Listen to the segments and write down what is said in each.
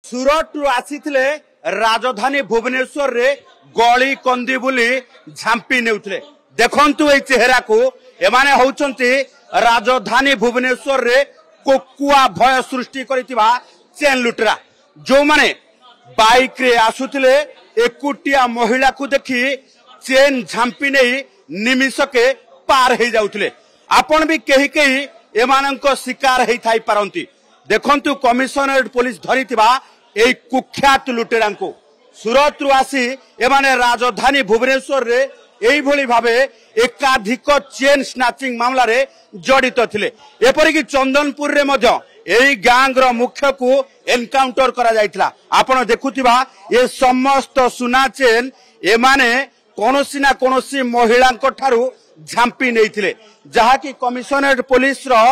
सुरत आसी राजधानी भुवनेश्वर रे गली कंदी बुली झांपी नेउथले। देखंतु ए चेहरा को एमाने होउचंती राजधानी भुवनेश्वर रे कोकुआ भय सृष्टि करितिबा चेन लुटरा जो माने बाइक रे आसुथिले एकुटिया महिला को देखी चेन झांपी नहीं निमिषके पार हो जाउथिले। आपण भी कही कही एमानंको शिकार हेई थाई पारंती। देखंतु कमिशनरेट पुलिस धरितिबा एई कुख्यात लुटेरा को सूरत रु आसी एमाने राजधानी भुवनेश्वर रे एई भली भाबे एकाधिक चेन स्नाचिंग मामला रे जड़ित थिले। एपरि कि चंदनपुर रे मध्य एई गैंग रो मुख्य को एनकाउंटर करा जायतिला। आपण देखुथिबा ए समस्त सुना चेन एमाने कोनोसी ना कोनोसी महिला ठारू झांपी नहीं जहा कि कमिशनरेट पुलिस रो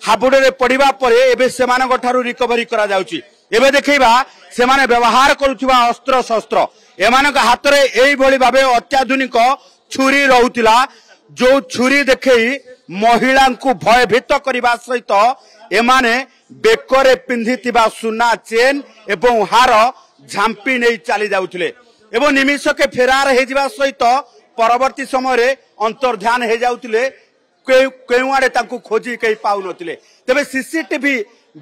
हाबुड़ रे पड़िबा परे एबे सेमानक ठारू रिकवरी करा जाउची। एबे देखैबा सेमाने व्यवहार करूथिबा अस्त्र शस्त्र एमानक हाथ रे एई भली भाबे अत्याधुनिक छुरी रहुतिला जो छुरी देखै महिला को भयभीत करबा सहित एमाने बेकरे पिंधितिबा सुना चेन एवं हार झांपी नहीं चली जाउथिले एवं निमिषके फेरार हे जिबा सहित परवर्ती समय रे अंतर्ध्यान हे जाउथिले केउआडे तांकु खोजी कई पाउ नथिले। तबे सीसीटीवी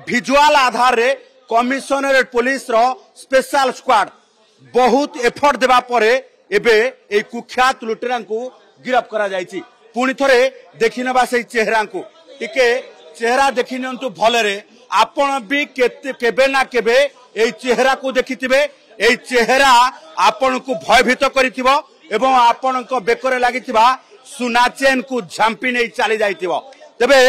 विजुअल आधार रे कमिशनरेट पुलिस रो स्पेशल स्क्वाड बहुत एफर्ट देबा परे एबे ए कुख्यात लुटेरा को गिरफ्त करा जायछि। पुणी थरे देखिनबा से चेहरा को टिके चेहरा देखिनंतु भलरे आपण भी केबे ना केबे ए चेहरा को देखिथिबे। ए चेहरा आपण को भयभीत करिथिबो एवं आपण को बेकरे लागिथिबा सुना चेन को झांपी नहीं चली जाइथिबो। तबे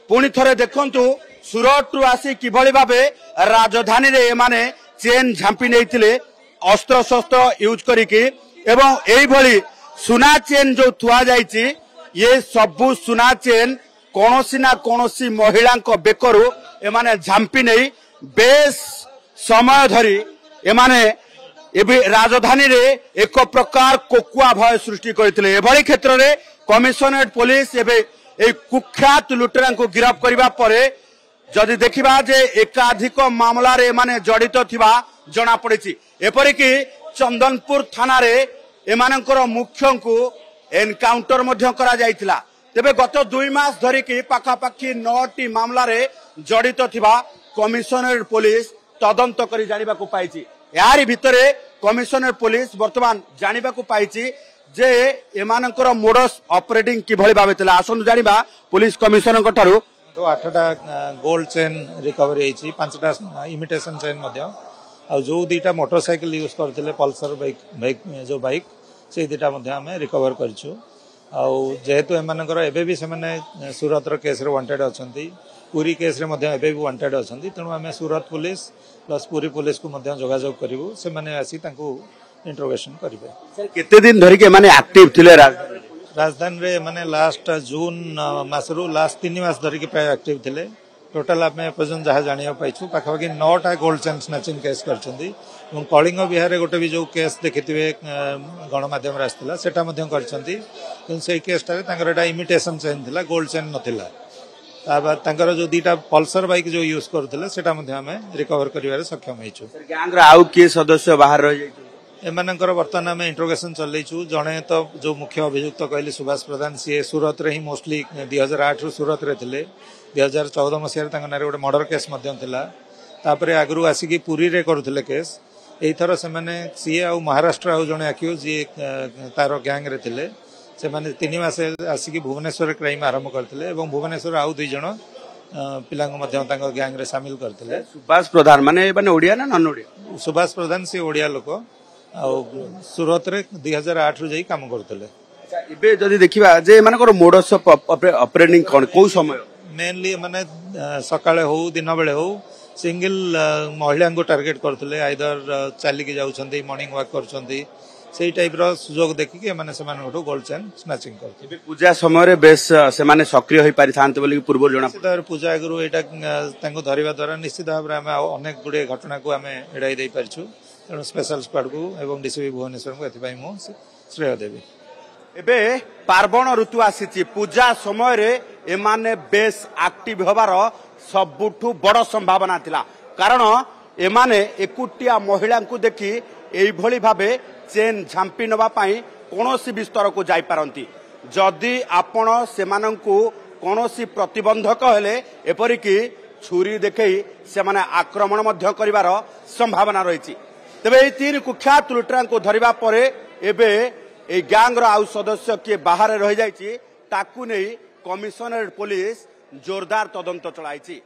पुणी थरे देखंतु सूरत रु आसी किभली भाबे राजधानी रे माने चेन झांपी नैथिले अस्त्र शस्त्र यूज करिकि एवं एई भली सुना चेन जो थुआ जाइछि ये सबु सुना चेन कोनोसी ना कोनोसी महिला बेकरु एमाने झांपी नहीं बेस समय धरी एमाने एबे राजधानी रे एक प्रकार कोकुआ भय सृष्टि करथिले। एभली क्षेत्र रे कमिशनरेट पुलिस एबे ए कुख्यात लुटेरा को गिरफ्त करबा परे जदि देखिबा जे एकाधिक मामला रे माने जड़ित थिबा जणा पड़िछि। एपरि कि चंदनपुर थाना रे एमानकर मुख्य को एनकाउंटर मध्य करा जायतिला। तेबे गत 2 मास धरि कि पाखापाखी 9टी मामला रे जड़ित थिबा कमिशनरेट पुलिस तदंत करी जानिबा को पाइछि। यारी भितरे कमिशनरेट पुलिस वर्तमान जानिबा को पाइछि जे एमानकर मोडस ऑपरेटिंग किभली भाबे तला। आसन जानिबा पुलिस कमिशनर को ठारू तो 8टा गोल्ड चेन रिकवरी होईछि 5टा इमिटेशन चेन मध्य आ जो 2टा मोटरसाइकिल यूज करथिले पल्सर बाइक जो बाइक से 2टा मध्य हमें रिकवर करछु। आ जेहेतु एमानकर एबे भी से माने सूरत रो केस रे वांटेड अछंती पूरी केस रे मध्य एबे भी वांटेड अछंती तेणु हमें सूरत पुलिस प्लस पूरी पुलिस को मध्य जोगाजोग करिवु से माने आसी तांको इंट्रोगेशन करिवे। सर केते दिन धरि के माने एक्टिव थिले राजधानी रे माने लास्ट जून मासरु लास्ट 3 मास धरि के प्राय एक्टिव थिले। टोटल आमे पर्यंत जहा जानिया पाइछु पाखापाखि 9टा गोल्ड चेन स्नैचिंग केस करछंती এবং कलिंग बिहार रे गोटे भी जो केस देखिथिबे गणमाध्यम रे आस्थिला सेटा मध्य करछंती किन से केसटा रे तांकर एटा इमिटेशन चेन थिला गोल्ड चेन नथिला। ताबा तांकर जो 2टा पल्सर बाइक जो यूज करथिले सेटा मध्य हमें रिकवर करिवारे सक्षम हेछु। गैंग रे आउ के सदस्य बाहर रह जाइछु एमानकर वर्तमान आम इंट्रोगेशन चलैछु। जणे तो जो मुख्य अभियुक्त कहले सुभाष प्रधान सी सूरत रे ही मोस्टली 2008 रु सूरत रे थिले 2014 मसिया तांका नारे गोटे मर्डर केस मध्य थिला। तापरे आगरु आसिकी पुरी रे करूथिले केस एई थर से माने सी आ महाराष्ट्र आ जणे आकियो जे तारो गैंग रे थिले से माने 3 मास आसिकी भुवनेश्वर क्राइम आरंभ करथिले एवं भुवनेश्वर आउ 2 जण पिलांग मध्य तांका गैंग रे शामिल करथिले। सुभाष प्रधान माने ओडिया ना नॉन ओडिया? सुभाष प्रधान से ओडिया लोक सूरत रे 2008 रु जाई काम करथिले। इबे जदी देखिबा जे मानकर मोडस ऑपरेटिंग कोन को समय मेनली माने सकाळे हो दिन बेले हो सिंगल महिला को टार्गेट करथिले आइदर चाली के जाउछंती मॉर्निंग वॉक करछंती सेही टाइप रो सुजोग देखि के माने समान गोटो गोल्ड चेन स्नैचिंग करथिले। पूजा समय रे बेस से माने सक्रिय होई पारि थांते बोली पूर्व जणा तर पूजा गुरु एटा तांको धरिबा द्वारा निश्चित भाबरे हम अनेक गुडे घटना को हमें एडाई देई परछु तेणु स्पेशल स्क्वाड को एवं डीसीपी भुवनेश्वर को एथि मु श्रेय देबी। एबे पार्वण ऋतु आसी पूजा समय रे एमाने बेस एक्टिव होबार सबुठु बड़ संभावना थिला कारण एमाने एकुटिया महिला को देखि एभली भाबे चेन झांपी नबा पई कोनोसी भी स्तर को जाई पारंती जदि आपण सेमानंकु कोनोसी प्रतिबंधक हेले एपरिकी छुरी देखई से माने आक्रमण मध्य करिवार संभावना रही तेबे ए तीन कुख्यात लुटेरा को धरिबा परे एबे ए गैंग रो आउ सदस्य के बाहर रही जाइछि ताकू नै कमिशनरेट पुलिस जोरदार तदंत चलाइछि।